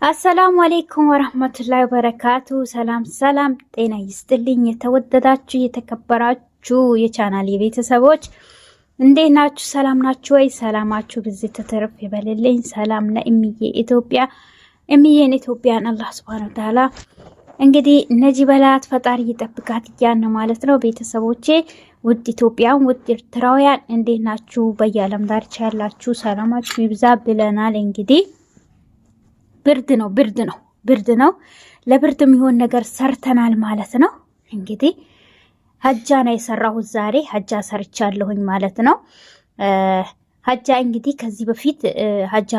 አሰላሙ አለይኩም ወራህመቱላሂ ወበረካቱ። ሰላም ጤና ይስጥልኝ። የተወደዳችሁ የተከበራችሁ የቻናል ቤተሰቦች እንዴት ናችሁ? ሰላም ናችሁ ወይ? ሰላማችሁ ብዝት ተተረፍ ይበልልኝ። ሰላም ለእምዬ ኢትዮጵያ፣ እምዬን ኢትዮጵያን አላህ Subhanahu Wa Ta'ala እንግዲህ ነጂ በላት ፈጣሪ ይጠብቃት እያልን ማለት ነው። ቤተሰቦቼ ውድ ኢትዮጵያን ውድ ኤርትራውያን እንዴት ናችሁ? በየዓለም ዳርቻ ያላችሁ ሰላማችሁ ይብዛ ብለናል። እንግዲህ ብርድ ነው። ለብርድ የሚሆን ነገር ሰርተናል ማለት ነው። እንግዲህ ሀጃ ነው የሰራሁት ዛሬ ሀጃ ሰርቻለሁኝ ማለት ነው። ሀጃ እንግዲህ ከዚህ በፊት ሀጃ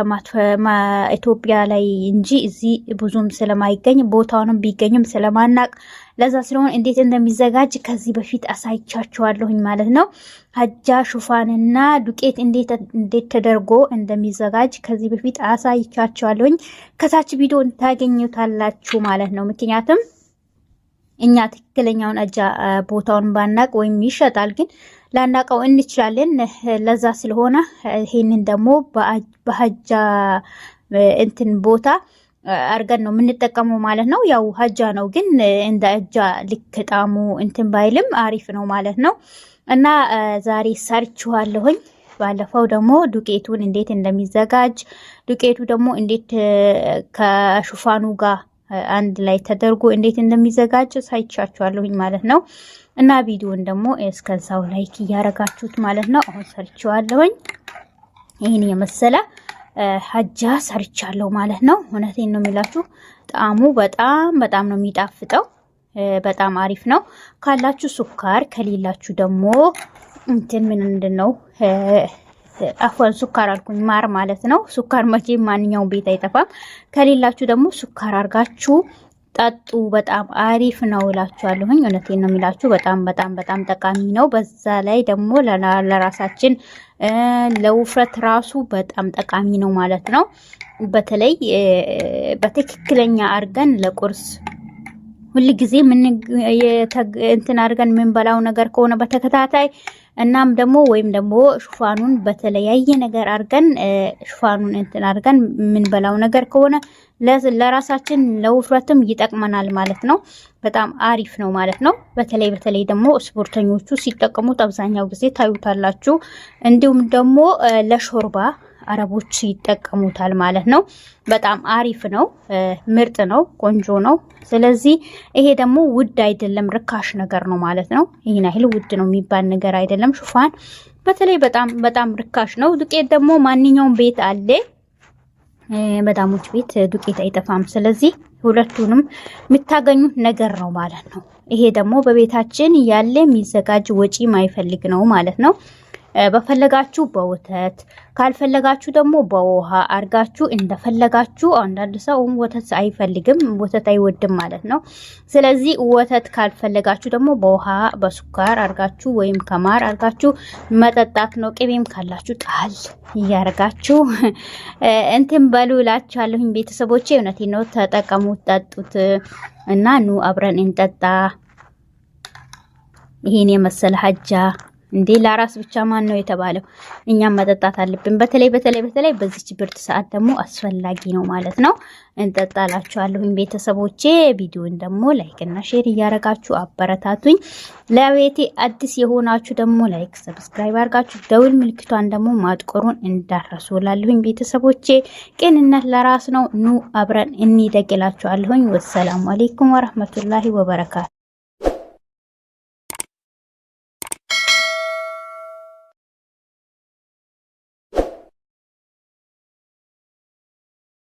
ኢትዮጵያ ላይ እንጂ እዚህ ብዙም ስለማይገኝ ቦታውንም ቢገኝም ስለማናቅ ለዛ ስለሆነ እንዴት እንደሚዘጋጅ ከዚህ በፊት አሳይቻችኋለሁኝ ማለት ነው። ሀጃ ሹፋንና ዱቄት እንዴት ተደርጎ እንደሚዘጋጅ ከዚህ በፊት አሳይቻችኋለሁኝ። ከታች ቪዲዮ ታገኙታላችሁ ማለት ነው። ምክንያቱም እኛ ትክክለኛውን ሀጃ ቦታውን ባናቅ ወይም ይሸጣል ግን ላናቀው እንችላለን። ለዛ ስለሆነ ይሄንን ደግሞ በሀጃ እንትን ቦታ አርገን ነው የምንጠቀመው ማለት ነው። ያው ሀጃ ነው ግን እንደ ሀጃ ልክ ጣሙ እንትን ባይልም አሪፍ ነው ማለት ነው። እና ዛሬ ሰርችኋለሁኝ። ባለፈው ደግሞ ዱቄቱን እንዴት እንደሚዘጋጅ ዱቄቱ ደግሞ እንዴት ከሹፋኑ ጋር አንድ ላይ ተደርጎ እንዴት እንደሚዘጋጅ ሳይቻችኋለሁኝ ማለት ነው። እና ቪዲዮን ደግሞ እስከዛው ላይክ እያረጋችሁት ማለት ነው። አሁን ሰርቻለሁኝ። ይሄን የመሰለ ሀጃ ሰርቻለሁ ማለት ነው። እውነቴን ነው የሚላችሁ ጣዕሙ በጣም ነው የሚጣፍጠው። በጣም አሪፍ ነው። ካላችሁ ሱካር ከሌላችሁ ደግሞ እንትን ምንድነው አፎን ሱካር አልኩኝ ማር ማለት ነው። ሱካር መቼም ማንኛውም ቤት አይጠፋም። ከሌላችሁ ደግሞ ሱካር አርጋችሁ ጠጡ። በጣም አሪፍ ነው እላችኋለሁኝ። እውነቴን ነው የሚላችሁ በጣም ጠቃሚ ነው። በዛ ላይ ደግሞ ለራሳችን ለውፍረት ራሱ በጣም ጠቃሚ ነው ማለት ነው። በተለይ በትክክለኛ አርገን ለቁርስ ሁሉ ጊዜ እንትን አርገን የምንበላው ነገር ከሆነ በተከታታይ እናም ደግሞ ወይም ደግሞ ሹፋኑን በተለያየ ነገር አርገን ሹፋኑን እንትን አርገን የምንበላው ነገር ከሆነ ለራሳችን ለውፍረትም ይጠቅመናል ማለት ነው። በጣም አሪፍ ነው ማለት ነው። በተለይ ደግሞ ስፖርተኞቹ ሲጠቀሙት አብዛኛው ጊዜ ታዩታላችሁ። እንዲሁም ደግሞ ለሾርባ አረቦች ይጠቀሙታል ማለት ነው። በጣም አሪፍ ነው። ምርጥ ነው። ቆንጆ ነው። ስለዚህ ይሄ ደግሞ ውድ አይደለም፣ ርካሽ ነገር ነው ማለት ነው። ይሄን ያህል ውድ ነው የሚባል ነገር አይደለም። ሹፋን በተለይ በጣም ርካሽ ነው። ዱቄት ደግሞ ማንኛውም ቤት አለ። መዳሞች ቤት ዱቄት አይጠፋም። ስለዚህ ሁለቱንም የምታገኙት ነገር ነው ማለት ነው። ይሄ ደግሞ በቤታችን ያለ የሚዘጋጅ ወጪ ማይፈልግ ነው ማለት ነው። በፈለጋችሁ በወተት ካልፈለጋችሁ ደግሞ በውሃ አርጋችሁ እንደፈለጋችሁ። አንዳንድ ሰው ወተት አይፈልግም፣ ወተት አይወድም ማለት ነው። ስለዚህ ወተት ካልፈለጋችሁ ደግሞ በውሃ በሱካር አርጋችሁ ወይም ከማር አርጋችሁ መጠጣት ነው። ቅቤም ካላችሁ ጣል እያረጋችሁ እንትን በሉ እላችኋለሁኝ ቤተሰቦቼ። እውነቴን ነው። ተጠቀሙት፣ ጠጡት እና ኑ አብረን እንጠጣ። ይሄን የመሰለ ሀጃ እንዴ ለራስ ብቻ ማን ነው የተባለው? እኛም መጠጣት አለብን። በተለይ በዚች ብርድ ሰዓት ደግሞ አስፈላጊ ነው ማለት ነው። እንጠጣላችኋለሁኝ ቤተሰቦቼ። ቪዲዮን ደግሞ ላይክ እና ሼር እያረጋችሁ አበረታቱኝ። ለቤቴ አዲስ የሆናችሁ ደግሞ ላይክ ሰብስክራይብ አርጋችሁ ደውል ምልክቷን ደግሞ ማጥቆሩን እንዳረሱ ላልሁኝ ቤተሰቦቼ። ቅንነት ለራስ ነው። ኑ አብረን እንደግላችኋለሁኝ። ወሰላሙ አለይኩም ወራህመቱላሂ ወበረካቱ።